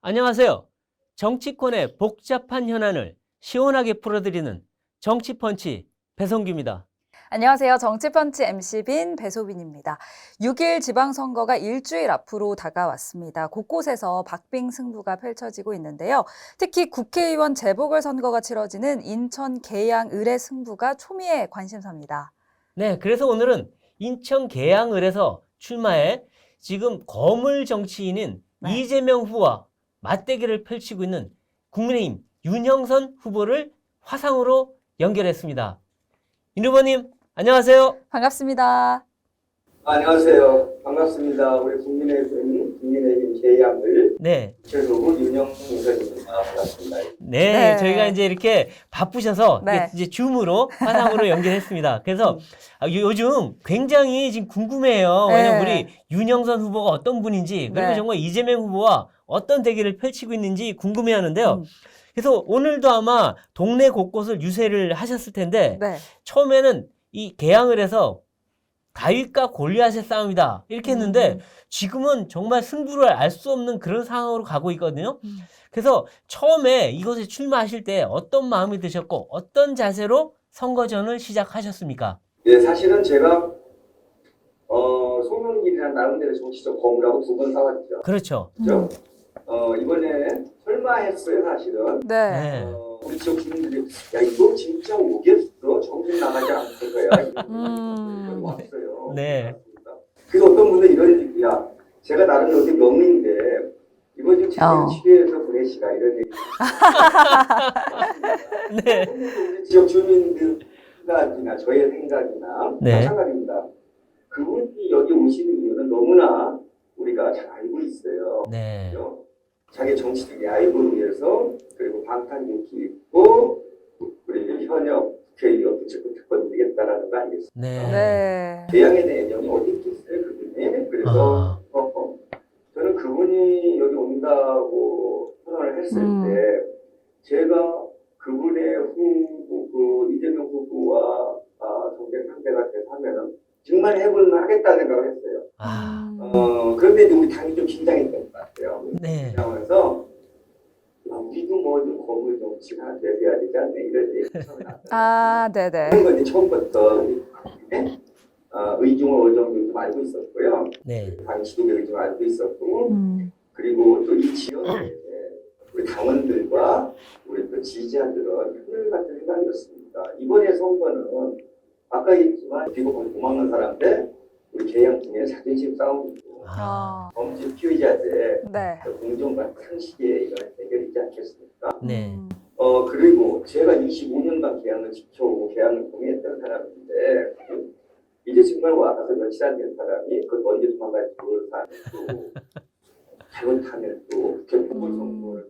안녕하세요. 정치권의 복잡한 현안을 시원하게 풀어드리는 정치펀치 배성규입니다. 안녕하세요. 정치펀치 MC 빈 배소빈입니다. 6일 지방선거가 일주일 앞으로 다가왔습니다. 곳곳에서 박빙 승부가 펼쳐지고 있는데요. 특히 국회의원 재보궐선거가 치러지는 인천 계양 을의 승부가 초미의 관심사입니다. 네, 그래서 오늘은 인천 계양을에서 출마해 지금 거물 정치인인 네. 이재명 후보와 맞대결을 펼치고 있는 국민의힘 윤영선 후보를 화상으로 연결했습니다. 윤 후보님, 안녕하세요. 반갑습니다. 안녕하세요. 반갑습니다. 우리 국민의힘 계양을 네. 최소부 윤영선입니다. 반갑습니다. 네, 네. 저희가 이제 이렇게 바쁘셔서 네. 이제 줌으로 화상으로 연결했습니다. 그래서 요즘 굉장히 지금 궁금해요. 네. 왜냐면 우리 윤영선 후보가 어떤 분인지 그리고 네. 정말 이재명 후보와 어떤 대결을 펼치고 있는지 궁금해하는데요. 그래서 오늘도 아마 동네 곳곳을 유세를 하셨을 텐데 네. 처음에는 이 계양을 해서 다윗과 골리앗의 싸움이다 이렇게 했는데 지금은 정말 승부를 알 수 없는 그런 상황으로 가고 있거든요. 그래서 처음에 이곳에 출마하실 때 어떤 마음이 드셨고 어떤 자세로 선거전을 시작하셨습니까? 네, 사실은 제가 송영길이라는 나름대로 정치적 거물하고 두 번 싸웠죠. 그렇죠. 그죠? 이번에 설마 했어요, 사실은. 네. 네. 우리 지역 주민들이 야 이거 진짜 오겠어. 정신 나가지 않을 거야. 이런 왔어요. 네. 그래서 어떤 분은 이런 얘기, 야 제가 나름 여기 명의인데 이거 좀 제대로 취재해서 보내시라 이런 얘기. 네. 우리 지역 주민들 생각이나 저의 생각이나 네. 마찬가지입니다. 그분이 여기 오시는 이유는 너무나 우리가 잘 알고 있어요. 네. 그죠? 자기 정치적 야입을 위해서 그리고 방탄조끼 입고 우리 현역 국회의원 부채권 특권 되겠다라는 거 아니겠습니까? 네. 네. 계양의 내용이 어디 있겠어요, 그분이? 그래서 저는 그분이 여기 온다고 선언을 했을 때 제가 그분의 후보, 이재명 후보와 경쟁 상대가 돼서 하면은 정말 해볼만 하겠다는 생각을 했어요. 그런데 이제 우리 당이 좀 긴장했던 것 같아요. 네. 긴장해서 우리도 뭐 좀 거물 정치나 대비해야 되지 않나 이런 얘기 처음에 나왔어요. 네네. 그런 건 이제 처음부터 의중을 어느 정도 좀 알고 있었고요. 네. 당 지도력을 좀 알고 있었고, 그리고 또 이 지역에 우리 당원들과 우리 또 지지자들은 하늘 같은 생각이었습니다. 이번에 선거는 아까 얘기했지만 비겁하게 도망간 사람들, 우리 계양 중에 자존심 싸움이고 범죄 피의자들의 네. 공정과 상식의 이런 대결이지 않겠습니까? 네. 그리고 제가 25년간 계양을 지켜오고 계양을 공유했던 사람인데 이제 정말 와서 며칠 안 된 사람이 그 언제 도망갈지 모르는 사람이 또 잘못하면 또 국회 보궐선거를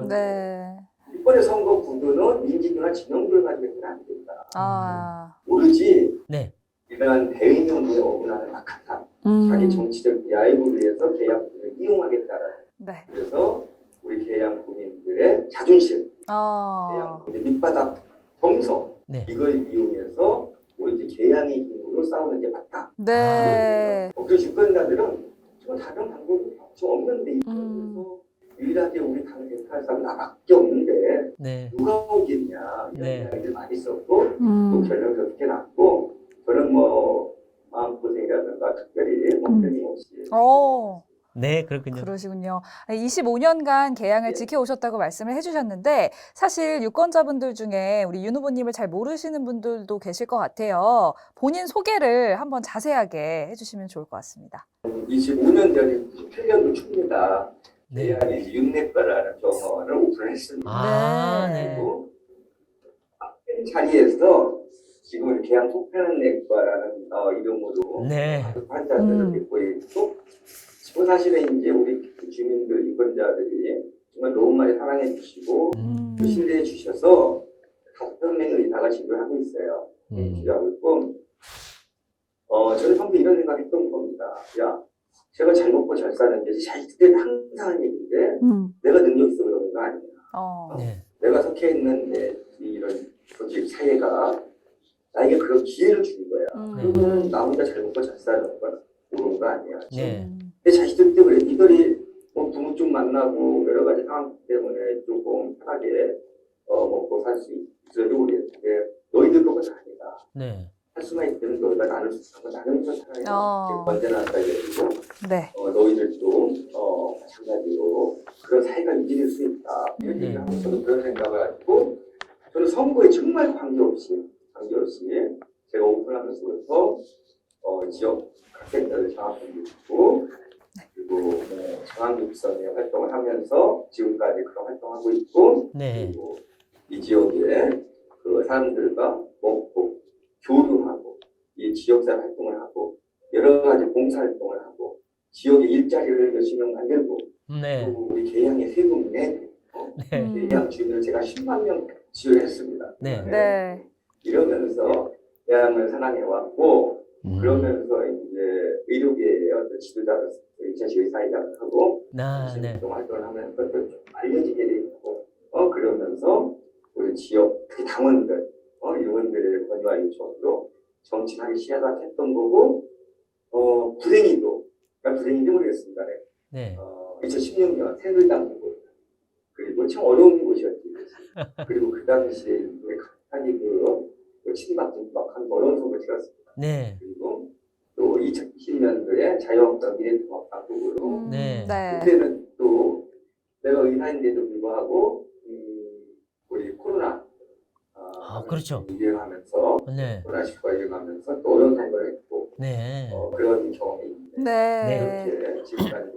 네. 이번에 선거 구도는 민진이나 진영들 가지고 있으면 안 된다. 오로지 네. 이러한 대의명분에 어긋나는 악한 사람, 자기 정치적 야입을 위해서 계양군을 이용하겠다라는. 네. 그래서 우리 계양 국민들의 자존심, 계양 국민의 밑바닥 정서 이걸 이용해서 오로지 계양의 힘으로 싸우는 게 맞다. 네. 그래서 유권자들은 저 다른 방법이 좀 없는데 그래서 유일하게 우리 당 대표할 사람은 나밖에 없는데 네. 누가 오겠냐 이런 네. 이야기를 많이 썼고 또 결론이 그렇게 났고 저는 뭐 마음고생이라든가 특별히 뭐 끊임없이 네, 그렇군요. 그러시군요. 25년간 계양을 지켜오셨다고 말씀을 해주셨는데 사실 유권자분들 중에 우리 윤 후보님을 잘 모르시는 분들도 계실 것 같아요. 본인 소개를 한번 자세하게 해주시면 좋을 것 같습니다. 25년 전에 98년도 초입니다. 네. 계양에 윤내과라는 병원을 오픈했습니다. 네. 그리고 자리에서 지금 계양 속편내과라는 이름으로 네. 환자들을 믿고 있고 또 사실은 이제 우리 주민들 유권자들이 정말 너무 많이 사랑해 주시고 또 신뢰해 주셔서 5명의 의사가 진료를 하고 있어요. 치료하고 있고 저는 처음부터 이런 생각했던 겁니다. 야, 제가 잘 먹고 잘 사는 게 자식들이 항상 하는 얘기인데 내가 능력 있어 그러는 거 아니야. 네. 내가 속해 있는 이런 조직 사회가 나에게 그런 기회를 주는 거야. 그러면 나 혼자 잘 먹고 잘 사는 건 모르는 거 아니야. 네. 내 자식들 때문에 이들이 뭐 부모 쪽 만나고 여러 가지 상황 때문에 조금 편하게 먹고 살 수 있어도 모르겠는데 너희들 그건 아니다. 네. 할 수만 있으면 너희가 나눌 수 있는 건 나누면서 살아야 어. 언제나 한다 이래가지고 네. 너희들도 마찬가지로 그런 사이가 유지될 수 있다. 이런 네. 얘기를 하고 저는 그런 생각을 가지고 저는 선거에 정말 관계없이 제가 오픈하면서부터 지역 학생들을 장학금도 그리고 중앙육성의 활동을 하면서 지금까지 그런 활동하고 있고 네. 그리고 이 지역의 그 사람들과 먹고 교류하고 이 지역사 활동을 하고 여러 가지 봉사활동을 하고 지역의 일자리를 몇십 명 만들고 네. 그리고 우리 계양의 세금 내고 네. 계양 주민을 제가 10만 명 지원했습니다. 네. 네. 이러면서 계양을 사랑해왔고 그러면서 음. 이제 의료계의 어떤 지도자로서 2000시 의사회장을 하고 아, 네. 활동을 하면서 또 좀 알려지게 되고 그러면서 우리 지역 특히 당원들 의원들의 권유와 요청으로 정치하기 시작했던 거고 불행히도 모르겠습니다. 네. 2016년 새누리당 후보 그리고 참 어려운 곳이었지. 그리고 그 당시에 우리 갑자기 친박진박한 어려운 선거를 치렀습니다. 네. 그리고 또 2020년도에 자유한국당 미래통합당 후보로 네. 네. 그때는 또 내가 의사인데도 불구하고 우리 코로나 그렇죠. 유행하면서 네. 코로나19가 유행하면서 또 어려운 선거를 했고 네. 그런 경험이 있는데 네. 이렇게 지금까지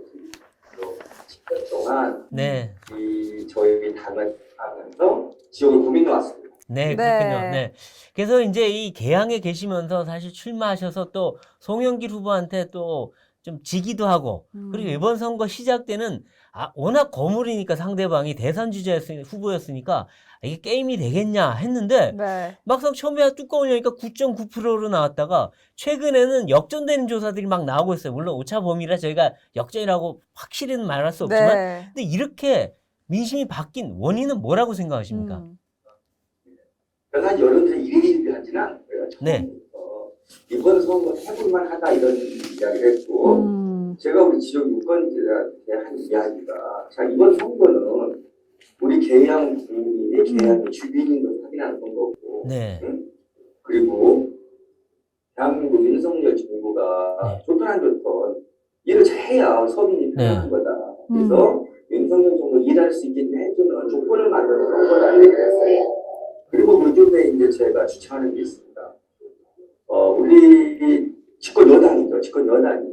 10년 동안 네. 저희 당을 하면서 지역을 고민해 왔습니다. 네, 네. 그렇군요. 네. 그래서 이제 이 계양에 계시면서 사실 출마하셔서 또 송영길 후보한테 또 좀 지기도 하고, 그리고 이번 선거 시작 때는 워낙 거물이니까 상대방이 대선 후보였으니까 이게 게임이 되겠냐 했는데 네. 막상 처음에 뚜껑을 여니까 9.9%로 나왔다가 최근에는 역전되는 조사들이 막 나오고 있어요. 물론 오차 범위라 저희가 역전이라고 확실히는 말할 수 없지만 네. 근데 이렇게 민심이 바뀐 원인은 뭐라고 생각하십니까? 그래서 한 여론조사 일일비하지는 않고요. 네. 이번 선거 해볼만 하다 이런 이야기를 했고 제가 우리 지역 유권자들한테 한 이야기가 자 이번 선거는 우리 계양 국민이 계양의 주민인 것을 확인하는 선거고 네. 그리고 대한민국 윤석열 정부가 네. 좋든 안 좋든 일을 잘해야 서민이 편안한 거다. 그래서 윤석열 정부 일할 수 있게 해주는 조건을 만들어서 선거를 얘기를 했어요. 그리고 요즘에 이제 제가 추천하는 게 있습니다. 우리 집권 여당이죠. 집권 여당이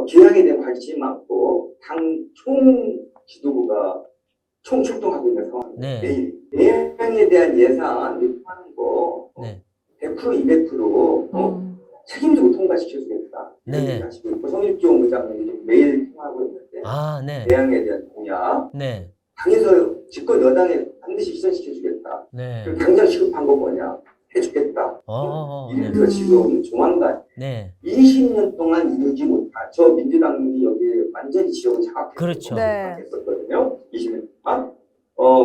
계양에 대한 관심이 많고 당 총 지도부가 총 출동하고 있는 상황입니다. 네. 내일 계양에 대한 예산 요구하는 거 네. 100% 200% 책임지고 통과시켜주겠다. 네. 하시고 있고 성일종 의장님이 지금 매일 통화하고 있는데 네. 계양에 대한 공약 네. 당에서 집권 여당에 반드시 실현시켜주겠다. 네. 그럼 당장 시급한 거 뭐냐? 해주겠다. 네. 이래서 지금 조만간 네. 20년 동안 이루지 못한 저 민주당이 여기 완전히 지역을 장악했고 그렇죠. 네. 했었거든요. 20년 동안.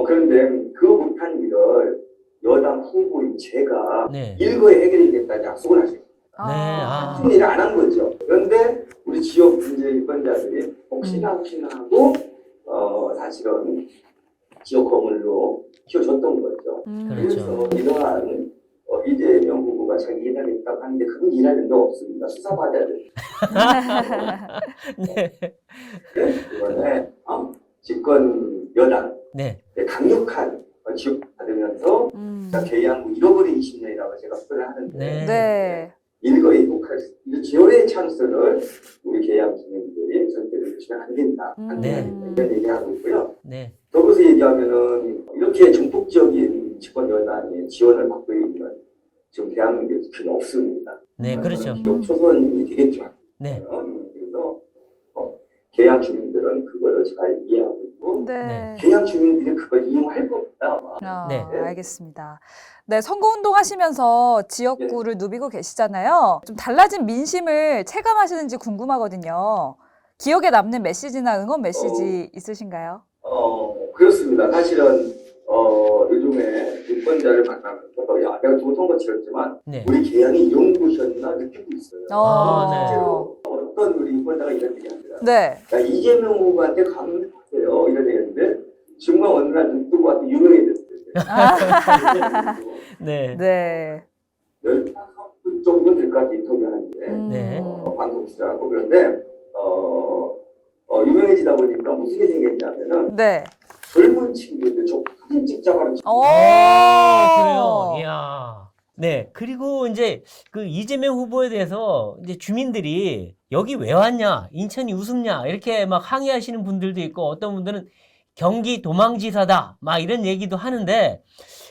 그런데 그 못한 일을 여당 후보인 제가 네. 일거에 해결하겠다 약속을 하셨어요. 같은 일을 안 한 거죠. 그런데 우리 지역 문제 유권자들이 혹시나 하고 사실은 지역 거물로 키워줬던 거죠. 그렇죠. 그래서 이러한 이재명 후보가 자기 일하겠다고 하는데 그건 일할 능력 없습니다. 수사받아야 돼요. 네. 이번에 집권 여당 네. 강력한 지역 받으면서 계양구 잃어버린 20년이라고 제가 표현을 하는데 네. 네. 일거이복할 이 기회의 찬스를 우리 계양 주민들이 절대로 주면 안 된다. 네. 이런 얘기하고 있고요. 네. 더불어서 얘기하면은 이렇게 전폭적인 집권 여당의 지원을 받고 있는 지금 대한민국에 필요 없습니다. 네, 그렇죠. 기업 초선이 되겠죠. 네. 그래서 계양 주민들은 그거를 잘 이해하고 있고 네. 계양 주민들이 그걸 이용할 겁니다. 아마. 네. 알겠습니다. 네, 선거운동 하시면서 지역구를 누비고 계시잖아요. 좀 달라진 민심을 체감하시는지 궁금하거든요. 기억에 남는 메시지나 응원 메시지 있으신가요? 그렇습니다. 사실은 요즘에 유권자를 만나면서 내가 두 선거 치렀지만 네. 우리 계양이 이런 곳이었나 느끼고 있어요. 네. 실제로 어떤 우리 유권자가 기자가 이런 얘기 하더라고요. 네. 야, 이재명 후보한테 감사해요. 이런 얘기했는데 정말 어느 날 눈 뜨고 왔더니 유명해졌어요. 네. 네. 15분 정도 될 것 같아 인터뷰하는데 네. 방송 시작하고 그런데 유명해지다 보니까 무슨 일이 생겼냐면은 네. 젊은 친구들 저 사진 찍자고 하는 친구들 그래요. 이야. 네. 그리고 이제 그 이재명 후보에 대해서 이제 주민들이 여기 왜 왔냐? 인천이 우습냐? 이렇게 막 항의하시는 분들도 있고 어떤 분들은 경기 도망지사다. 막 이런 얘기도 하는데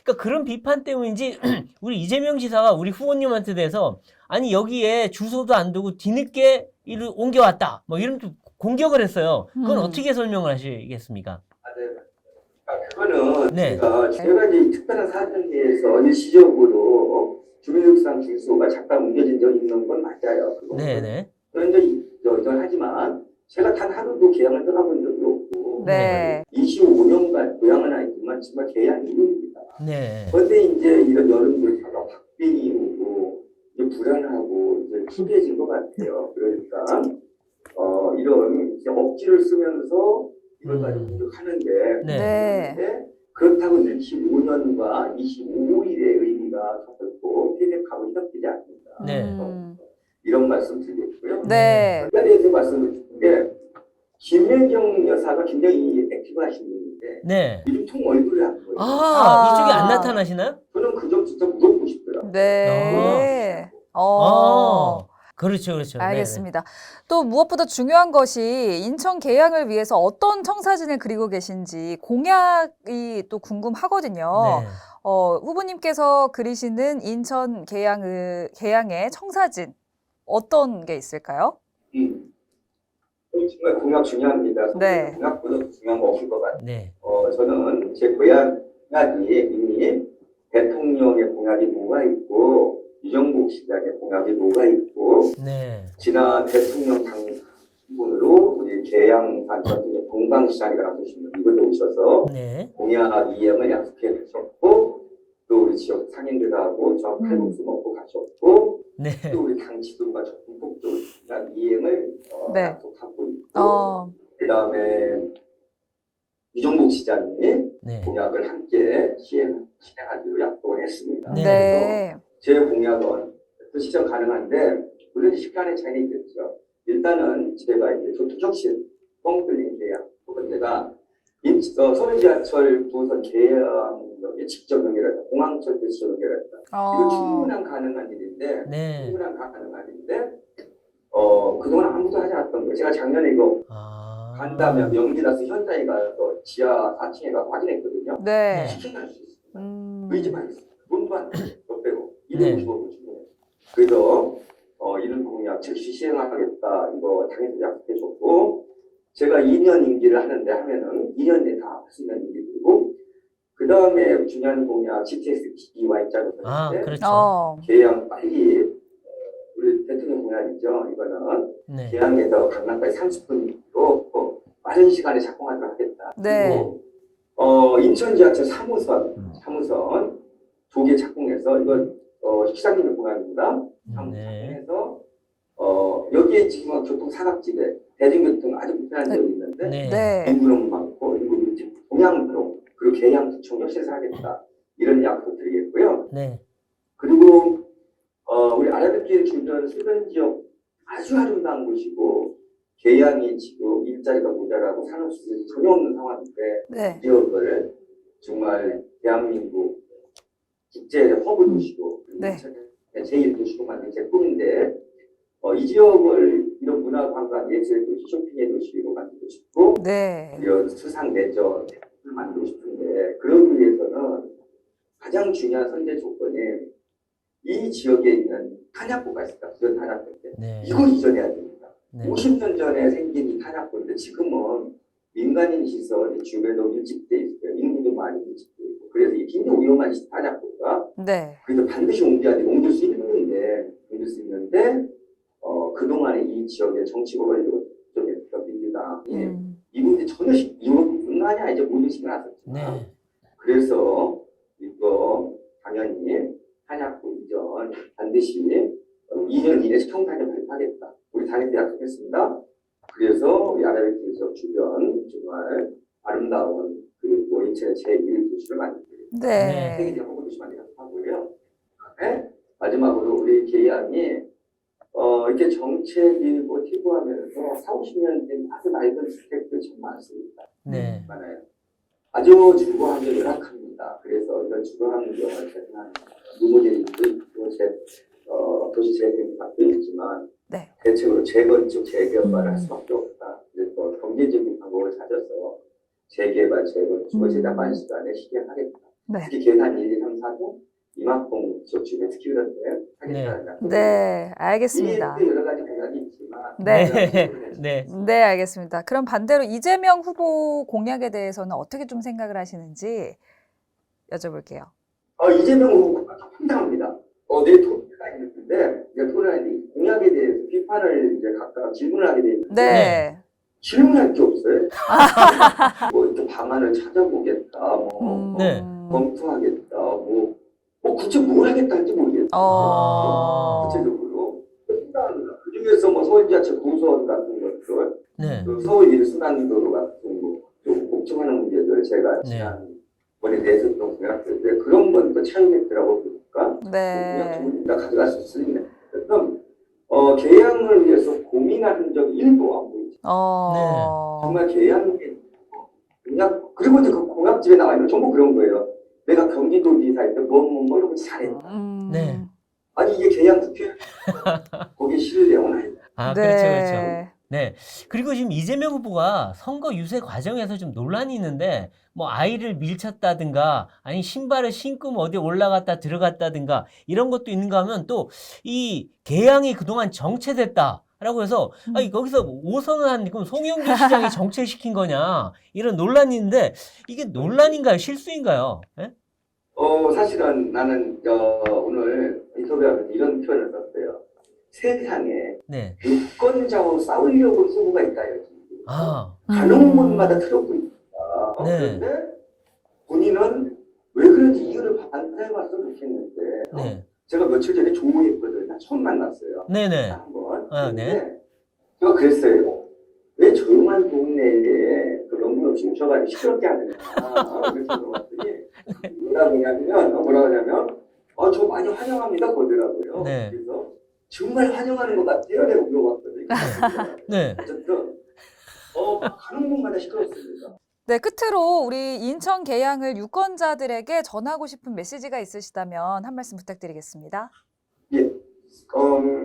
그러니까 그런 비판 때문인지 우리 이재명 지사가 우리 후보님한테 대해서 아니 여기에 주소도 안 두고 뒤늦게 이를 옮겨왔다. 뭐 이런 또 공격을 했어요. 그건 어떻게 설명을 하시겠습니까? 그거는 네. 제가 이제 특별한 사정에서 일시적으로 주민등록상 주소가 잠깐 옮겨진 적이 있는 건 맞아요. 그거는. 네네. 그런데 하지만 제가 단 하루도 계양을 떠나본 적이 없고 네. 25년간 고향은 아니지만 정말 계양이 이루입니다. 네. 그런데 이제 이런 여름들다가 박빙이 오고 이제 불안하고 이제 추해진 것 같아요. 그러니까 이런 이제 억지를 쓰면서 이걸 가지고 하는데 네. 그렇다고 25년과 25일의 의미가 섞였고 퇴색하고 희석되지 않습니다. 네. 이런 말씀 드리겠고요. 네. 여기에 대해서 말씀을 드린 게 김혜경 여사가 굉장히 액티브하신 분인데 네. 요즘 통 얼굴이 안 보여요. 이쪽에 안 나타나시나요? 저는 그 점 진짜 물어보고 싶더라고요. 네. 그렇죠, 그렇죠. 알겠습니다. 또 무엇보다 중요한 것이 인천 계양을 위해서 어떤 청사진을 그리고 계신지 공약이 또 궁금하거든요. 네네. 후보님께서 그리시는 인천 계양의 청사진 어떤 게 있을까요? 정말 공약 중요합니다. 네. 공약보다 중요한 거 없을 것 같아요. 네. 저는 제 공약이 이미 대통령의 공약이 뭐가 있고 이정복 시장의 공약이 뭐가 있고 네. 지난 대통령 당분으로 우리 계양산 전체 동방시장이라고 하시는 이분도 오셔서 네. 공약 이행을 약속해 주셨고 또 우리 지역 상인들하고 저 칼국수 먹고 가셨고 네. 또 우리 당 지도부가 적극적으로 공약 이행을 네. 약속하고 있고 그다음에 이정복 시장이 네. 공약을 함께 실행하기로 약속을 했습니다. 네. 네. 제 공약은 또 시정 가능한데 물론 시간의 차이는 있겠죠. 일단은 제가 이제 교통혁신 뻥 뚫린 계약 두 번째가 서울 지하철 9호선 계양역에 직접 연결했다. 공항철도 직접 연결했다. 이거 충분한 가능한 일인데 네. 충분한 가능한 일인데 그동안 아무도 하지 않았던 거예요. 제가 작년에 이거 간다면 연기라서 현장에 가서 지하 4층에 가서 확인했거든요. 네. 시켜갈 수 있습니다. 의지만 있습니다. 돈도 안 빼고 250억을 주고 그래서 이런 공약 즉시 시행하겠다 이거 당에서 약속해줬고 제가 2년 임기를 하는데 하면은 2년 내에 다 할 수 있는 임기들이고 그 다음에 중요한 공약 GTX 기기와 입장을 했는데 그렇죠. 계양 빨리 우리 대통령 공약이죠. 이거는 네. 계양에서 강남까지 30분으로 빠른 시간에 착공하도록 하겠다. 네. 그리고 인천 지하철 3호선 2개 착공해서 이건 시장님의 공약입니다. 착공해서 여기에 지금 교통 사각지대 대중교통 아주 불편한 점이 있는데 네. 인구는 많고 인구 동양으로 그리고 계양구청 역시에서 하겠다 이런 약속 드리겠고요. 네. 그리고 우리 아라뱃길 주변 수변 지역 아주 아름다운 곳이고 계양이 지금 일자리가 모자라고 산업시설이 전혀 없는 상황인데 네. 지역을 정말 대한민국 국제 허브 도시고 네. 제1도시로 만든 제 꿈인데 이 지역을 이런 문화관광 예술 도시 쇼핑의 도시로 만들고 싶고 네. 이런 수상 내전 을 만들고 싶은데 그러기 위해서는 가장 중요한 선제 조건이 이 지역에 있는 탄약고가 있습니다. 기존 탄약고인데 네. 이걸 이전해야 됩니다. 네. 50년 전에 생긴 이 탄약고인데 지금은 민간인 시설이 주변으로 밀집돼 있어요. 인구도 많이 밀집돼 있고 그래서 이 굉장히 위험한 탄약고가 네. 그래서 반드시 옮길 수 있는데 그동안에 이 지역의 정치 권력을 쪽에서 민주당이 이분들이 전혀 인간이 아니죠. 모든 신경 안 썼지만 네. 그래서 이거 당연히 탄약고 이전 반드시 2년 이내에 청사진 발표하겠다. 우리 당에서 약속했습니다. 그래서 우리 아라뱃길 지역 주변 정말 아름다운 그리고 인천의 제1 도시를 만들고 네. 세계적 홍보 도시 만들어서 하고요. 그다음에 마지막으로 우리 계양이 이렇게 정책이 뭐 TV하면서 4, 50년 된 아주 낡은 주택들 참 많습니다. 네. 많아요. 아주 주거 환경이 열악합니다. 그래서 이런 주거 환경을 개선하는 무모델도 있고 도시 재생도 있지만 네. 대책으로 재건축, 재개발을 할 수밖에 없다. 그래서 경제적인 방법을 찾아서 재개발, 재건축을 제작한 시간에 시행하겠다. 네. 특히 계산 1, 2, 3, 4동, 이막동 지역에 특히 그런데 하겠다는 네, 알겠습니다. 이에 여러 가지 공약이 있지만 네. 네. 네, 알겠습니다. 그럼 반대로 이재명 후보 공약에 대해서는 어떻게 좀 생각을 하시는지 여쭤볼게요. 이재명 후보가 황당합니다. 내 토론회가 있는데 이제 토론회에 공약에 대해서 비판을 이제 각각 질문을 하게 되는데 네. 질문할 게 없어요. 뭐 이렇게 방안을 찾아보겠다, 네. 검토하겠다, 뭐 구체 뭘 하겠다 할지 모르겠다. 구체적으로 그 중에서 뭐 서울지하철 구선 같은 것들, 네. 또 서울 일순환도로 같은 좀 걱정하는 문제들 제가 지난번에 냈었던 공약들인데 그런 건 또 차용했더라고 보니까 네. 다 가져갈 수 있는. 그럼 개항을 위해서 고민한 적 1도 안 보이죠. 정말 개항에 공약 그리고 이제 그 공약집에 나와 있는 전부 그런 거예요. 내가 경기도지사일 때 뭐 이런 거 잘했다. 네. 아니 이게 개항 국회 거기에 실을 내용을 아, 네. 그렇죠, 그렇죠. 네. 그리고 지금 이재명 후보가 선거 유세 과정에서 좀 논란이 있는데, 뭐 아이를 밀쳤다든가, 아니 신발을 신고 뭐 어디 올라갔다 들어갔다든가, 이런 것도 있는가 하면 또 이 개항이 그동안 정체됐다라고 해서, 아니, 거기서 오선을 한, 그럼 송영길 시장이 정체시킨 거냐, 이런 논란이 있는데, 이게 논란인가요? 실수인가요? 네? 사실은 나는 오늘 인터뷰하면서 이런 표현을 썼어요. 세상에 네. 유권자와 싸우려고 후보가 있다 여기. 가는 곳마다 트러블이 있다. 네. 그런데 본인은 왜 그런지 이유를 반대해봤으면 좋겠는데 네. 제가 며칠 전에 조우했거든요. 처음 만났어요. 네네. 한번. 네. 제가 그랬어요. 왜 조용한 동네에 그 논문 없이 오셔가지고 시끄럽게 하느냐. 그래서 물어봤더니 뭐라고 하냐면 저 많이 환영합니다 그러더라고요. 네. 그래서 정말 환영하는 것 같아요. 내가 물어봤거든요. 네. 어쨌든 가는 곳마다 시끄럽습니다. 네, 끝으로 우리 인천 계양을 유권자들에게 전하고 싶은 메시지가 있으시다면 한 말씀 부탁드리겠습니다. 예.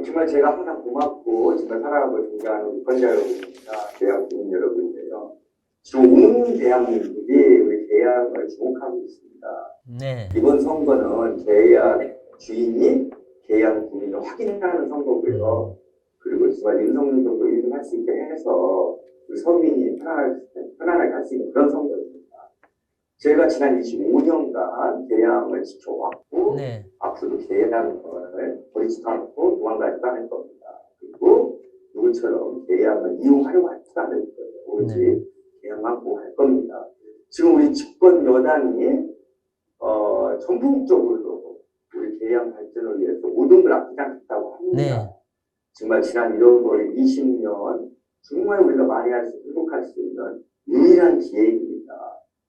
정말 제가 항상 고맙고 정말 사랑하고 존경하는 유권자 여러분입니다. 계양 주민 여러분인데요. 지금 온 대한민국이 우리 계양을 주목하고 있습니다. 네. 이번 선거는 계양 주인이 계양 국민을 확인하는 선거고요. 그리고 정말 윤석열 정도 일을 수 있게 해서 우리 서민이 편안하게 할 수 있는 그런 선거입니다. 제가 지난 25년간 계양을 지켜왔고 네. 앞으로도 계양을 버리지도 않고 도망가지도 않을 겁니다. 그리고 누구처럼 계양을 이용하려고 하지도 않을 거예요. 오로지 계양만 보호할 겁니다. 지금 우리 집권 여당이 전국적으로 우리 계양 발전을 위해서 모든 걸 아끼지 않겠다고 합니다. 네. 정말 지난 1월 20년 정말 우리가 많이 회복할 수 있는 유일한 기회입니다.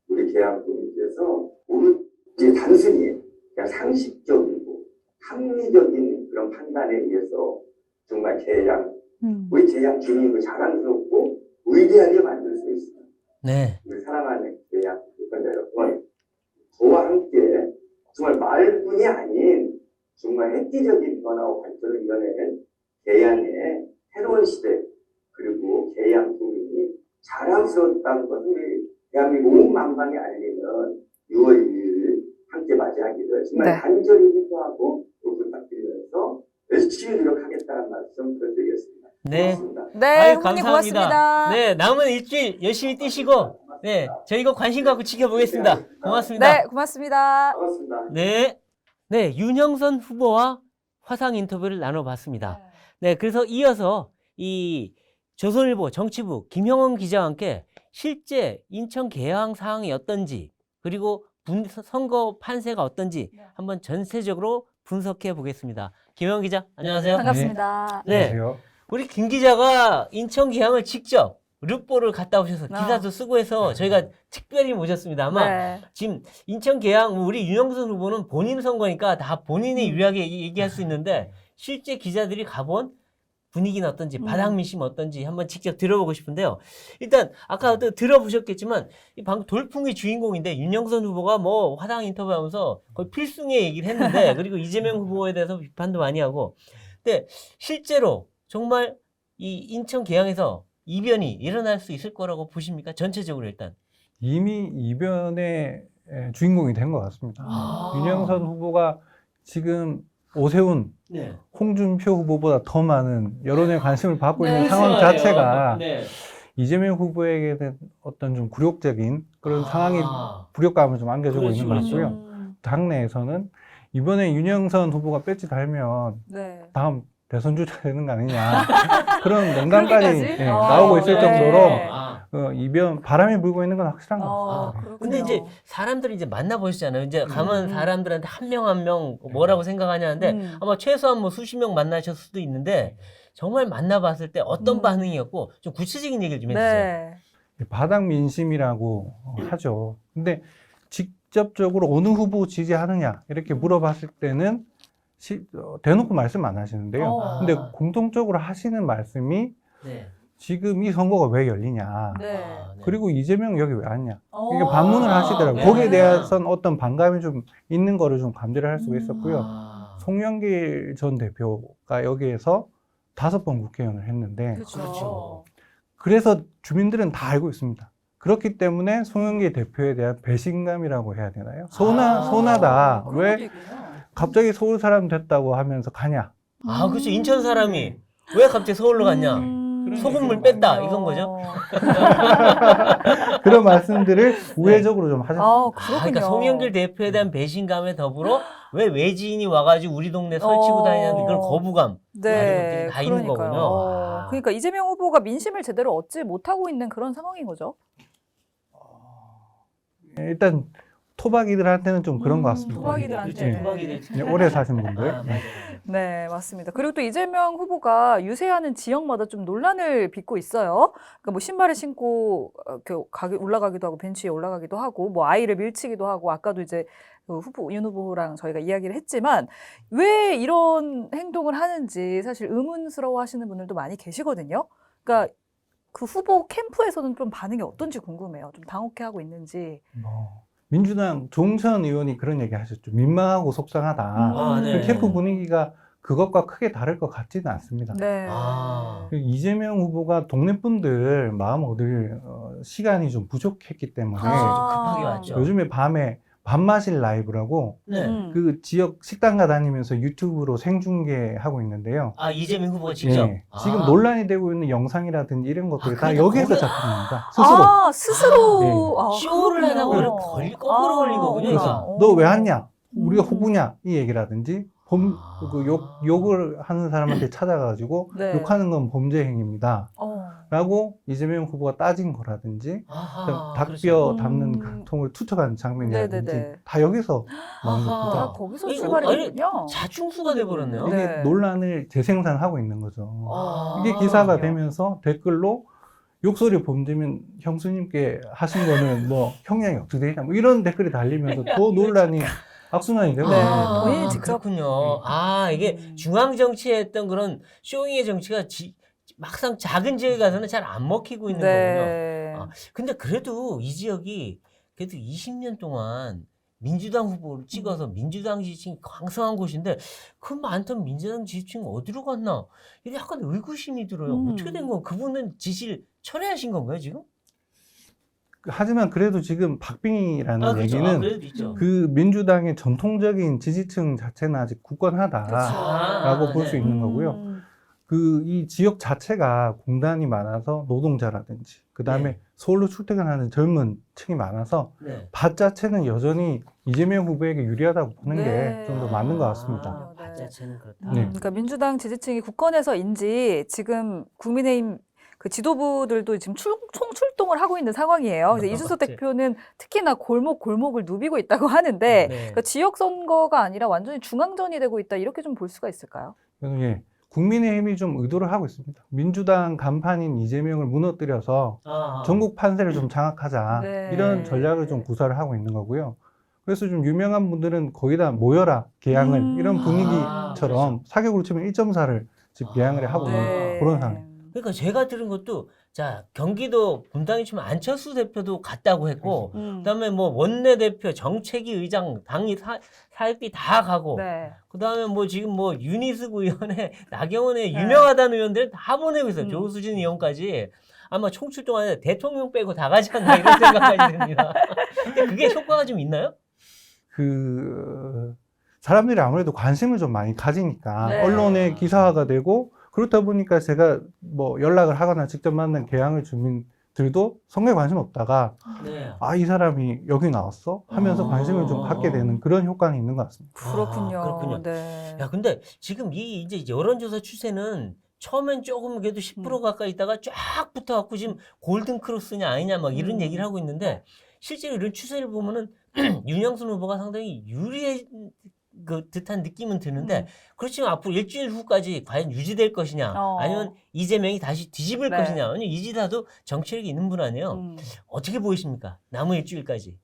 우리 계양 국민께서 오로지 단순히 그냥 상식적이고 합리적인 그런 판단에 의해서 정말 계양, 우리 계양 주민을 자랑스럽고 위대하게 만들 수 있습니다. 네. 우리 사랑하는 계양 유권자 여러분, 저와 함께 정말 말뿐이 아닌 정말 획기적인 변화와 발전을 이뤄내는 계양의 새로운 시대 그리고 계양 국민이 자랑스럽다는 것을 우리 대한민국 온 만방에 알리는 6월 2일 함께 맞이하기를 정말 간절히 기도하고 부탁드리면서 열심히 노력하겠다는 말씀 드리겠습니다. 네. 고맙습니다. 네, 아유, 후보님 감사합니다. 고맙습니다. 네, 남은 일주일 열심히 뛰시고, 네, 저희가 관심 갖고 지켜보겠습니다. 고맙습니다. 네, 고맙습니다. 반갑습니다. 네. 네, 윤영선 후보와 화상 인터뷰를 나눠봤습니다. 네, 그래서 이어서 이 조선일보 정치부 김형원 기자와 함께 실제 인천 계양 상황이 어떤지, 그리고 선거 판세가 어떤지 한번 전체적으로 분석해 보겠습니다. 김형원 기자, 안녕하세요. 반갑습니다. 네. 안녕하세요. 우리 김 기자가 인천 계양을 직접 룻보를 갔다 오셔서 기사도 쓰고 해서 저희가 특별히 모셨습니다. 아마 네. 지금 인천 계양 우리 윤영선 후보는 본인 선거니까 다 본인이 유리하게 얘기할 수 있는데 실제 기자들이 가본 분위기는 어떤지 바닥 민심 어떤지 한번 직접 들어보고 싶은데요. 일단 아까도 들어보셨겠지만 이 방금 돌풍의 주인공인데 윤영선 후보가 뭐 화당 인터뷰하면서 거의 필승의 얘기를 했는데 그리고 이재명 후보에 대해서 비판도 많이 하고 근데 실제로 정말 이 인천 계양에서 이변이 일어날 수 있을 거라고 보십니까? 전체적으로 일단. 이미 이변의 주인공이 된 것 같습니다. 윤영선 후보가 지금 오세훈, 네. 홍준표 후보보다 더 많은 여론의 관심을 받고 있는 네. 상황 자체가 네. 이재명 후보에게는 어떤 좀 굴욕적인 그런 상황이 불협감을 좀 안겨주고 그렇죠, 있는 것 같고요. 음. 당내에서는 이번에 윤영선 후보가 배지 달면 네. 다음 대선 주자 되는 거 아니냐 그런 농담까지 그렇게까지? 나오고 있을 네. 정도로 이변 바람이 불고 있는 건 확실한 것 같습니다. 그렇군요. 근데 이제 사람들이 이제 만나보시잖아요. 이제 가면 사람들한테 한 명 한 명 뭐라고 생각하냐는데 아마 최소한 뭐 수십 명 만나셨을 수도 있는데 정말 만나봤을 때 어떤 반응이었고 좀 구체적인 얘기를 좀 해주세요. 네. 바닥 민심이라고 하죠. 근데 직접적으로 어느 후보 지지하느냐 이렇게 물어봤을 때는 대놓고 말씀 안 하시는데요. 근데 공통적으로 하시는 말씀이 네. 지금 이 선거가 왜 열리냐. 네. 그리고 이재명 여기 왜 왔냐. 어. 이게 반문을 하시더라고요. 네. 거기에 대해서는 어떤 반감이 좀 있는 거를 좀 감지를 할 수가 있었고요. 아. 송영길 전 대표가 여기에서 5번 국회의원을 했는데 그렇죠. 그래서 주민들은 다 알고 있습니다. 그렇기 때문에 송영길 대표에 대한 배신감이라고 해야 되나요? 서운하다. 그런 왜 얘기군요. 갑자기 서울 사람 됐다고 하면서 가냐? 아, 그렇죠. 인천 사람이 왜 갑자기 서울로 갔냐? 소금물 뺐다 이건 거죠? 그런 말씀들을 우회적으로 좀 하셨습니다. 그렇군요. 그러니까 송영길 대표에 대한 배신감에 더불어 왜 외지인이 와가지고 우리 동네 설치고 다니냐는 그런 거부감. 네, 다 있는 그러니까요. 거군요. 그러니까 이재명 후보가 민심을 제대로 얻지 못하고 있는 그런 상황인 거죠. 일단 토박이들한테는 좀 그런 것 같습니다. 토박이들한테. 네. 토박이들. 네, 오래 사신 분들. 아, 맞아요. 네, 맞습니다. 그리고 또 이재명 후보가 유세하는 지역마다 좀 논란을 빚고 있어요. 그러니까 뭐 신발을 신고 이렇게 올라가기도 하고 벤치에 올라가기도 하고 뭐 아이를 밀치기도 하고 아까도 이제 그 윤 후보랑 저희가 이야기를 했지만 왜 이런 행동을 하는지 사실 의문스러워 하시는 분들도 많이 계시거든요. 그러니까 그 후보 캠프에서는 좀 반응이 어떤지 궁금해요. 좀 당혹해하고 있는지. 민주당 조응천 의원이 그런 얘기 하셨죠. 민망하고 속상하다. 아, 네. 캠프 분위기가 그것과 크게 다를 것 같지는 않습니다. 네. 아. 이재명 후보가 동네 분들 마음 얻을 시간이 좀 부족했기 때문에 급하게 왔죠. 요즘에 밤에 밤마실 라이브라고 네. 그 지역 식당가 다니면서 유튜브로 생중계하고 있는데요. 아, 이재명 후보가 직접. 예, 지금 논란이 되고 있는 영상이라든지 이런 것들이 다 그러니까 여기에서 거기- 잡힌 겁니다. 스스로. 스스로. 네. 쇼를 하다가 그렇군요. 거꾸로 걸린 거군요. 그래서 너 왜 왔냐? 우리가 음. 호구냐? 이 얘기라든지 욕을 하는 사람한테 찾아가지고 네. 욕하는 건 범죄 행위입니다. 어. 라고 이재명 후보가 따진 거라든지 아하, 닭뼈 그렇죠. 담는 그 통을 투척한 장면이라든지 네네네. 다 여기서 나온 아하. 겁니다. 거기서 이거 출발이군요. 자충수가 돼버렸네요. 네. 이게 논란을 재생산하고 있는 거죠. 아. 이게 기사가 되면서 댓글로 욕설이 범죄면 형수님께 하신 거는 뭐 형량이 어떻게 되냐 뭐 이런 댓글이 달리면서 더 논란이 악순환이 되고 네, 있는 겁니다. 본인이 직접- 그렇군요. 아, 이게 중앙 정치에 했던 그런 쇼잉의 정치가 막상 작은 지역에 가서는 잘 안 먹히고 있는 거군요. 네. 아, 근데 그래도 이 지역이 그래도 20년 동안 민주당 후보를 찍어서 민주당 지지층이 강성한 곳인데 그 많던 민주당 지지층이 어디로 갔나? 이게 약간 의구심이 들어요. 어떻게 된 건 그분은 지지를 철회하신 건가요, 지금? 하지만 그래도 지금 박빙이라는 그렇죠. 얘기는 그래도 있죠. 그 민주당의 전통적인 지지층 자체는 아직 굳건하다라고 그렇죠. 볼 수 있는 거고요. 이 지역 자체가 공단이 많아서 노동자라든지 그다음에 네. 서울로 출퇴근하는 젊은 층이 많아서 네. 밭 자체는 여전히 이재명 후보에게 유리하다고 보는 네. 게 좀 더 맞는 것 같습니다. 아, 밭 자체는 그렇다. 네. 그러니까 민주당 지지층이 굳건해서인지 지금 국민의힘 그 지도부들도 지금 총출동을 하고 있는 상황이에요. 그래서 이준석 맞지. 대표는 특히나 골목골목을 누비고 있다고 하는데 네. 그러니까 지역 선거가 아니라 완전히 중앙전이 되고 있다 이렇게 좀 볼 수가 있을까요? 그래서 국민의힘이 좀 의도를 하고 있습니다. 민주당 간판인 이재명을 무너뜨려서 전국 판세를 좀 장악하자 네. 이런 전략을 좀 구사를 하고 있는 거고요. 그래서 좀 유명한 분들은 거의 다 모여라 개항을 이런 분위기처럼 사격으로 치면 1.4를 지금 개항을 하고 있는 네. 그런 상황. 그러니까 제가 들은 것도 자 경기도 분당에 치면 안철수 대표도 갔다고 했고 그다음에 뭐 원내대표, 정책위 의장, 당이 사역비 다 가고 네. 그다음에 뭐 지금 뭐 유니스 의원에 나경원의 유명하다는 의원들 다 보내고 있어요. 조수진 의원까지 아마 총출동하는데 대통령 빼고 다 가지 않나 이런 생각까지 듭니다. 근데 그게 효과가 좀 있나요? 그 사람들이 아무래도 관심을 좀 많이 가지니까 네. 언론에 기사화가 되고 그렇다 보니까 제가 뭐 연락을 하거나 직접 만난 개항을 주민들도 선거에 관심 없다가 네. 아, 이 사람이 여기 나왔어? 하면서 관심을 좀 갖게 되는 그런 효과는 있는 것 같습니다. 그렇군요. 그렇군요. 네. 야, 근데 지금 이 이제 여론조사 추세는 처음엔 조금 그래도 10% 가까이 있다가 쫙 붙어갖고 지금 골든 크로스냐 아니냐 막 이런 얘기를 하고 있는데 실제로 이런 추세를 보면은 윤영순 후보가 상당히 유리해 그 듯한 느낌은 드는데 그렇지만 앞으로 일주일 후까지 과연 유지될 것이냐 아니면 이재명이 다시 뒤집을 네. 것이냐 아니면 이지라도 정치력이 있는 분 아니에요. 어떻게 보이십니까? 남은 일주일까지.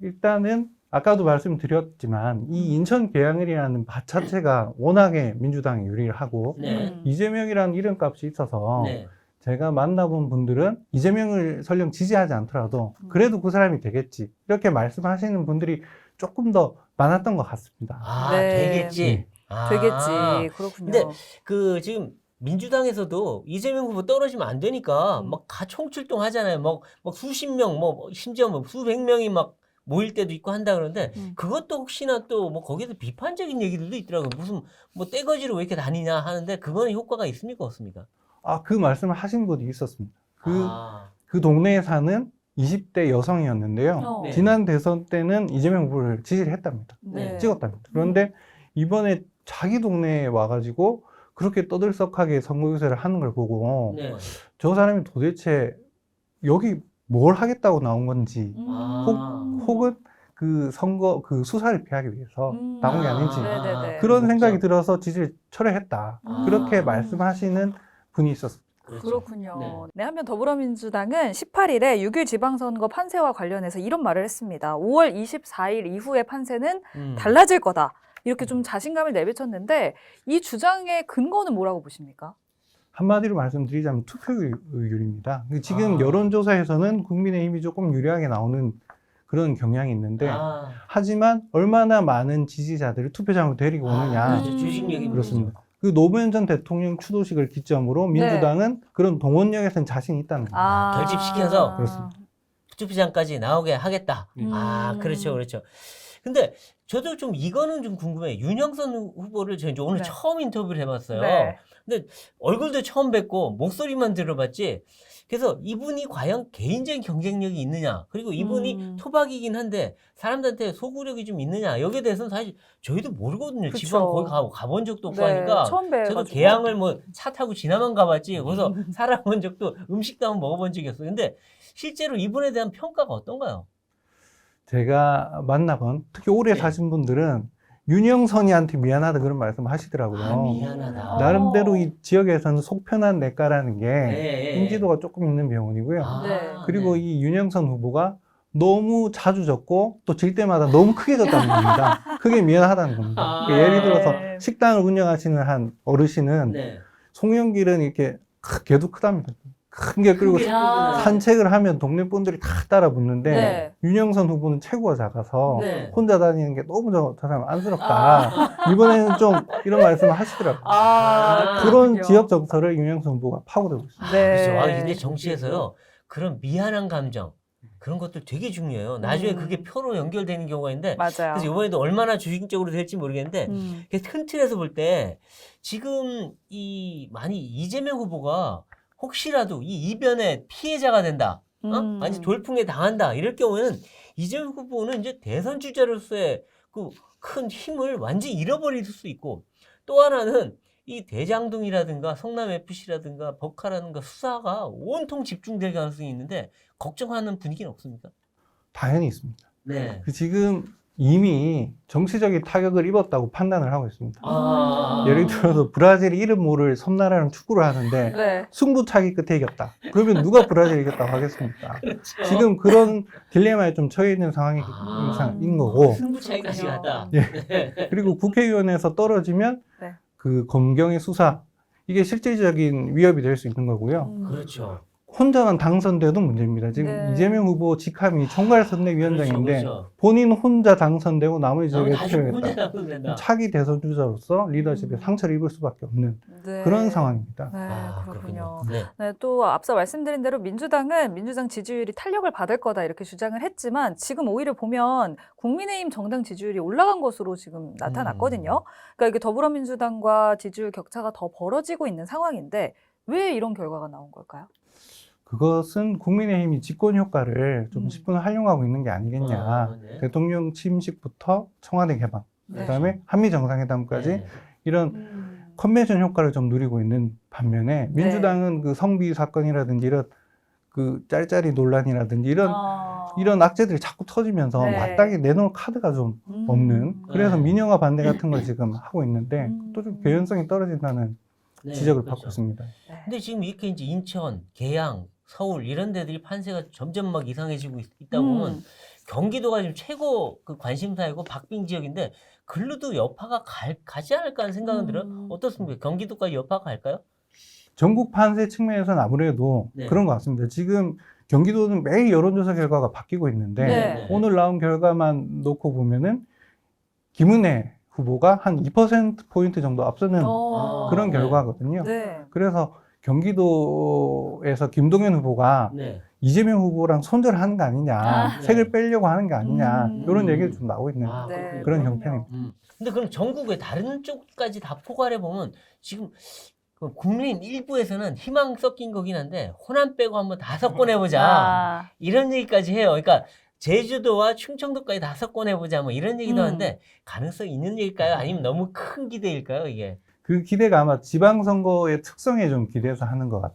일단은 아까도 말씀드렸지만 이 인천 계양을이라는 밭 자체가 워낙에 민주당이 유리를 하고 네. 이재명이라는 이름값이 있어서 네. 제가 만나본 분들은 이재명을 설령 지지하지 않더라도 그래도 그 사람이 되겠지 이렇게 말씀하시는 분들이 조금 더 많았던 것 같습니다. 아, 네. 되겠지. 되겠지. 그렇군요. 근데 그 지금 민주당에서도 이재명 후보 떨어지면 안 되니까 음. 막 총출동 하잖아요. 막 수십 명, 뭐 심지어 뭐 수백 명이 막 모일 때도 있고 한다 그러는데 그것도 혹시나 또 뭐 거기에서 비판적인 얘기들도 있더라고요. 무슨 뭐 떼거지로 왜 이렇게 다니냐 하는데 그거는 효과가 있습니까 없습니까? 아, 그 말씀을 하신 분이 있었습니다. 아, 그 동네에 사는 20대 여성이었는데요. 네. 지난 대선 때는 이재명 후보를 지지를 했답니다. 네. 찍었답니다. 그런데 이번에 자기 동네에 와가지고 그렇게 떠들썩하게 선거 유세를 하는 걸 보고 네. 저 사람이 도대체 여기 뭘 하겠다고 나온 건지 혹은 그 선거 그 수사를 피하기 위해서 나온 게 아닌지 네네네. 그런 생각이 그렇죠. 들어서 지지를 철회했다. 그렇게 말씀하시는 분이 있었습니다. 그렇죠. 그렇군요. 네, 한편 더불어민주당은 18일에 6일 지방선거 판세와 관련해서 이런 말을 했습니다. 5월 24일 이후의 판세는 달라질 거다. 이렇게 좀 자신감을 내비쳤는데 이 주장의 근거는 뭐라고 보십니까? 한마디로 말씀드리자면 투표율입니다. 지금 여론조사에서는 국민의힘이 조금 유리하게 나오는 그런 경향이 있는데 하지만 얼마나 많은 지지자들을 투표장으로 데리고 오느냐 그렇죠. 조직력이 그렇습니다. 그 노무현 전 대통령 추도식을 기점으로 민주당은 그런 동원력에서는 자신이 있다는 겁니다. 결집시켜서 그렇습니다. 투표장까지 나오게 하겠다. 아, 그렇죠, 그렇죠. 근데 저도 좀 이거는 좀 궁금해요. 윤영선 후보를 제가 이제 오늘 네. 처음 인터뷰를 해봤어요. 네. 근데 얼굴도 처음 뵙고 목소리만 들어봤지. 그래서 이분이 과연 개인적인 경쟁력이 있느냐, 그리고 이분이 토박이긴 한데 사람들한테 소구력이 좀 있느냐, 여기에 대해서는 사실 저희도 모르거든요. 그쵸. 지방 거기 가본 적도 없고 네, 하니까. 처음 뵈가지고. 저도 계양을 뭐 차 타고 지나만 가봤지. 거기서 살아본 적도 음식도 한번 먹어본 적이 없어요. 근데 실제로 이분에 대한 평가가 어떤가요? 제가 만나본 특히 오래 네. 사신 분들은 윤영선이한테 미안하다 그런 말씀 하시더라고요. 아, 미안하다. 나름대로 이 지역에서는 속편한 내과라는 게 네. 인지도가 조금 있는 병원이고요. 네. 그리고 이 윤영선 후보가 너무 자주 졌고 또 질 때마다 너무 크게 졌다는 겁니다. 그게 미안하다는 겁니다. 그러니까 예를 들어서 네. 식당을 운영하시는 한 어르신은 네. 송영길은 이렇게 걔도 크답니다. 큰 게 그리고 야. 산책을 하면 동네 분들이 다 따라 붙는데 네. 윤영선 후보는 체구가 작아서 네. 혼자 다니는 게 너무 저 사람 안쓰럽다. 이번에는 좀 이런 말씀을 하시더라고요. 그런 그렇군요. 지역 정서를 윤영선 후보가 파고들고 있습니다. 네. 그렇죠. 아, 근데 정치에서요, 그런 미안한 감정, 그런 것들 되게 중요해요. 나중에 그게 표로 연결되는 경우가 있는데, 맞아요. 그래서 이번에도 얼마나 조직적으로 될지 모르겠는데, 큰 틀에서 볼 때, 지금 만이 이재명 후보가 혹시라도 이 이변의 피해자가 된다, 아니 돌풍에 당한다, 이럴 경우에는 이재명 후보는 이제 대선 주자로서의 그 큰 힘을 완전히 잃어버릴 수 있고, 또 하나는 이 대장동이라든가 성남FC라든가 버카라든가 수사가 온통 집중될 가능성이 있는데 걱정하는 분위기는 없습니까? 당연히 있습니다. 네. 지금 이미 정치적인 타격을 입었다고 판단을 하고 있습니다. 아. 예를 들어서 브라질이 이름 모를 섬나라랑 축구를 하는데 네. 승부차기 끝에 이겼다. 그러면 누가 브라질 이겼다고 하겠습니까? 그렇죠. 지금 그런 딜레마에 좀 처해 있는 상황인 거고, 승부 차이까지 그렇군요. 갔다. 예. 그리고 국회의원에서 떨어지면 네. 그 검경의 수사, 이게 실질적인 위협이 될 수 있는 거고요. 그렇죠. 혼자만 당선돼도 문제입니다. 지금 네. 이재명 후보 직함이 총괄선대위원장인데 그렇죠. 본인 혼자 당선되고 나머지 그렇죠. 지역에 다 혼자 투표했다. 당선된다. 차기 대선 주자로서 리더십에 상처를 입을 수밖에 없는 네. 그런 상황입니다. 네, 아, 그렇군요. 네. 네, 또 앞서 말씀드린 대로 민주당은 민주당 지지율이 탄력을 받을 거다 이렇게 주장을 했지만 지금 오히려 보면 국민의힘 정당 지지율이 올라간 것으로 지금 나타났거든요. 그러니까 이게 더불어민주당과 지지율 격차가 더 벌어지고 있는 상황인데 왜 이런 결과가 나온 걸까요? 그것은 국민의힘이 집권 효과를 좀 10분 활용하고 있는 게 아니겠냐. 아, 네. 대통령 취임식부터 청와대 개방, 네. 그다음에 한미 정상회담까지 네. 이런 컨벤션 효과를 좀 누리고 있는 반면에 민주당은 그 성비 사건이라든지 이런 그 짤짤이 논란이라든지 이런 악재들이 자꾸 터지면서 네. 마땅히 내놓을 카드가 좀 없는, 그래서 네. 민영화 반대 같은 걸 지금 하고 있는데 또 좀 개연성이 떨어진다는 네, 지적을 그렇죠. 받고 있습니다. 근데 지금 이렇게 이제 인천, 계양, 서울 이런 데들이 판세가 점점 막 이상해지고 있다 보면 경기도가 지금 최고 그 관심사이고 박빙 지역인데 글로도 여파가 가지 않을까 하는 생각은 들어요. 어떻습니까? 경기도까지 여파가 갈까요? 전국 판세 측면에서는 아무래도 네. 그런 것 같습니다. 지금 경기도는 매일 여론조사 결과가 바뀌고 있는데 네. 오늘 나온 결과만 놓고 보면은 김은혜 후보가 한 2%포인트 정도 앞서는 그런 네. 결과거든요. 네. 그래서 경기도에서 김동연 후보가 네. 이재명 후보랑 손절하는 거 아니냐, 아. 색을 빼려고 하는 게 아니냐, 이런 얘기를 좀 나오고 있는 아, 네. 그렇군요. 그런 그럼요. 형편입니다. 근데 그럼 전국의 다른 쪽까지 다 포괄해 보면 지금 그 국민 일부에서는 희망 섞인 거긴 한데 호남 빼고 한번 다 섞어내보자 아, 이런 얘기까지 해요. 그러니까 제주도와 충청도까지 다 섞어내보자 뭐 이런 얘기도 하는데 가능성 있는 얘기일까요? 아니면 너무 큰 기대일까요? 이게? 그 기대가 아마 지방선거의 특성에 좀 기대해서 하는 것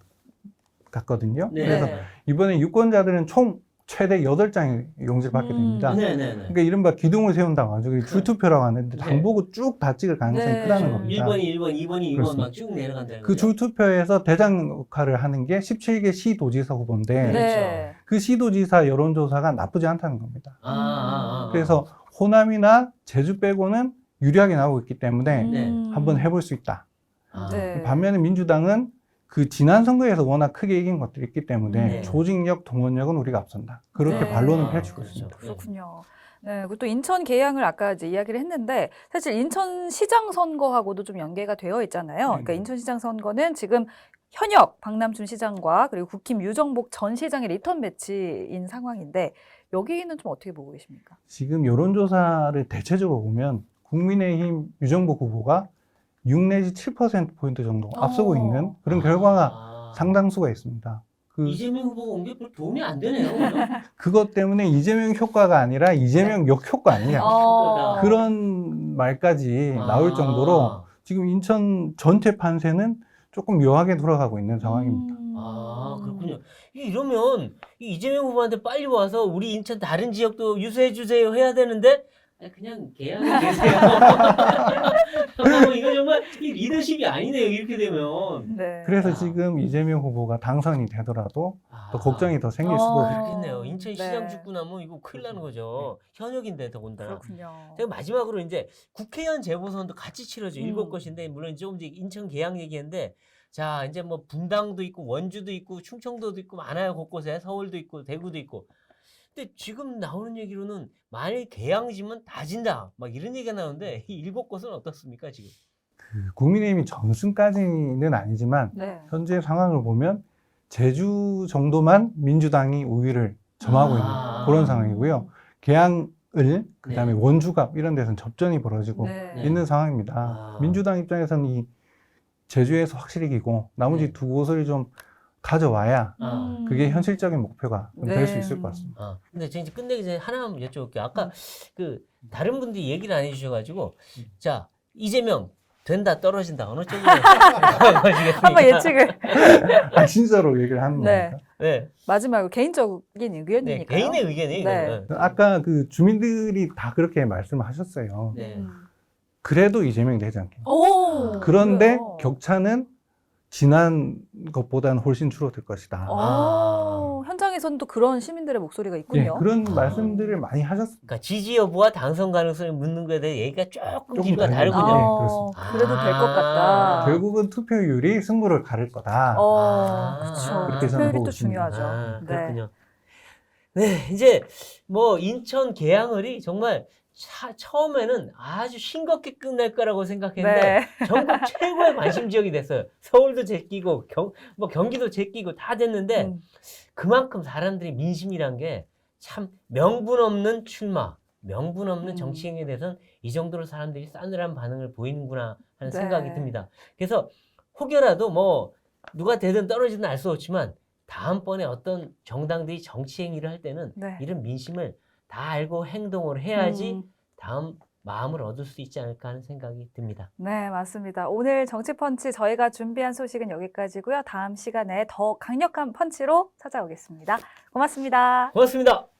같거든요. 네. 그래서 이번에 유권자들은 총 최대 8장의 용지를 받게 됩니다. 네네네. 그러니까 이른바 기둥을 세운다고 하죠. 줄투표라고 하는데 네. 당 보고 쭉 다 찍을 가능성이 네. 크다는 겁니다. 1번이 1번, 2번이 2번 그렇습니다. 막 쭉 내려간다는 그 거죠. 줄투표에서 대장 역할을 하는 게 17개 시도지사 후보인데 네. 그 시도지사 여론조사가 나쁘지 않다는 겁니다. 그래서 아. 호남이나 제주 빼고는 유리하게 나오고 있기 때문에 네. 한번 해볼 수 있다. 아. 네. 반면에 민주당은 그 지난 선거에서 워낙 크게 이긴 것들이 있기 때문에 네. 조직력, 동원력은 우리가 앞선다. 그렇게 네. 반론을 아, 펼치고 그렇죠. 있습니다. 그렇군요. 네, 그리고 또 인천 계양을 아까 이제 이야기를 했는데 사실 인천시장 선거하고도 좀 연계가 되어 있잖아요. 그러니까 인천시장 선거는 지금 현역 박남춘 시장과 그리고 국힘 유정복 전 시장의 리턴 매치인 상황인데 여기는 좀 어떻게 보고 계십니까? 지금 여론조사를 대체적으로 보면 국민의힘 유정복 후보가 6 내지 7%포인트 정도 앞서고 있는 그런 결과가 상당수가 있습니다. 이재명 후보가 온 게 별 도움이 안 되네요. 그죠? 그것 때문에 이재명 효과가 아니라 이재명 역 효과 아니냐. 어. 그런 말까지 나올 정도로 지금 인천 전체 판세는 조금 묘하게 돌아가고 있는 상황입니다. 아, 그렇군요. 이러면 이재명 후보한테 빨리 와서 우리 인천 다른 지역도 유수해 주세요 해야 되는데 그냥 계양에 계세요. 이거 정말 이 리더십이 아니네요. 이렇게 되면. 네. 그래서 지금 이재명 후보가 당선이 되더라도 또 걱정이 더 생길 수도 있고. 그렇겠네요. 인천 시장 네. 죽고 나면 이거 큰일 나는 거죠. 현역인데 더군다나. 그렇군요. 제가 마지막으로 이제 국회의원 재보선도 같이 치러져 7곳인데 물론 조금 이제 인천 계양 얘기했는데 자 이제 뭐 분당도 있고 원주도 있고 충청도도 있고 많아요. 곳곳에 서울도 있고 대구도 있고. 근데 지금 나오는 얘기로는 만일 계양지면 다 진다 막 이런 얘기가 나오는데 이 7곳은 어떻습니까 지금? 국민의힘이 전승까지는 아니지만 네. 현재 상황을 보면 제주 정도만 민주당이 우위를 점하고 있는 그런 상황이고요. 계양을 그다음에 네. 원주갑 이런 데서는 접전이 벌어지고 네. 있는 상황입니다. 민주당 입장에서는 이 제주에서 확실히 이기고 나머지 네. 두 곳을 좀 가져와야 그게 현실적인 목표가 될 수 네. 있을 것 같습니다. 근데 제가 이제 끝내기 전에 하나만 여쭤볼게요. 아까 그 다른 분들이 얘기를 안 해주셔가지고 자 이재명 된다 떨어진다 어느 쪽으로 가시겠습니까? 한번 예측을. 진짜로 얘기를 하는 네. 겁니까? 네, 마지막으로 개인적인 네, 의견이니까요. 개인의 의견이 네. 아까 그 주민들이 다 그렇게 말씀하셨어요. 네. 그래도 이재명이 되지 않겠냐. 오, 그런데 그래요. 격차는 지난 것보다는 훨씬 줄어들 것이다. 현장에서는 또 그런 시민들의 목소리가 예, 있군요. 그런 말씀들을 많이 하셨습니다. 그러니까 지지 여부와 당선 가능성을 묻는 거에 대해 얘기가 조금 조금 기류가 다르군요. 다르군요. 네, 그렇습니다. 그래도 될 것 같다. 결국은 투표율이 승부를 가를 거다. 그렇죠. 그렇게 저는 투표율이 보고 또 있습니다. 중요하죠. 네. 그렇군요. 네, 이제 뭐 인천 계양을이 정말 처음에는 아주 싱겁게 끝날 거라고 생각했는데 네. 전국 최고의 관심 지역이 됐어요. 서울도 제끼고 경기도 제끼고 다 됐는데 그만큼 사람들이 민심이란 게 참 명분 없는 출마, 명분 없는 정치행위에 대해서는 이 정도로 사람들이 싸늘한 반응을 보이는구나 하는 네. 생각이 듭니다. 그래서 혹여라도 뭐 누가 되든 떨어지든 알 수 없지만 다음번에 어떤 정당들이 정치행위를 할 때는 네. 이런 민심을 다 알고 행동을 해야지 다음 마음을 얻을 수 있지 않을까 하는 생각이 듭니다. 네, 맞습니다. 오늘 정치펀치 저희가 준비한 소식은 여기까지고요. 다음 시간에 더 강력한 펀치로 찾아오겠습니다. 고맙습니다. 고맙습니다.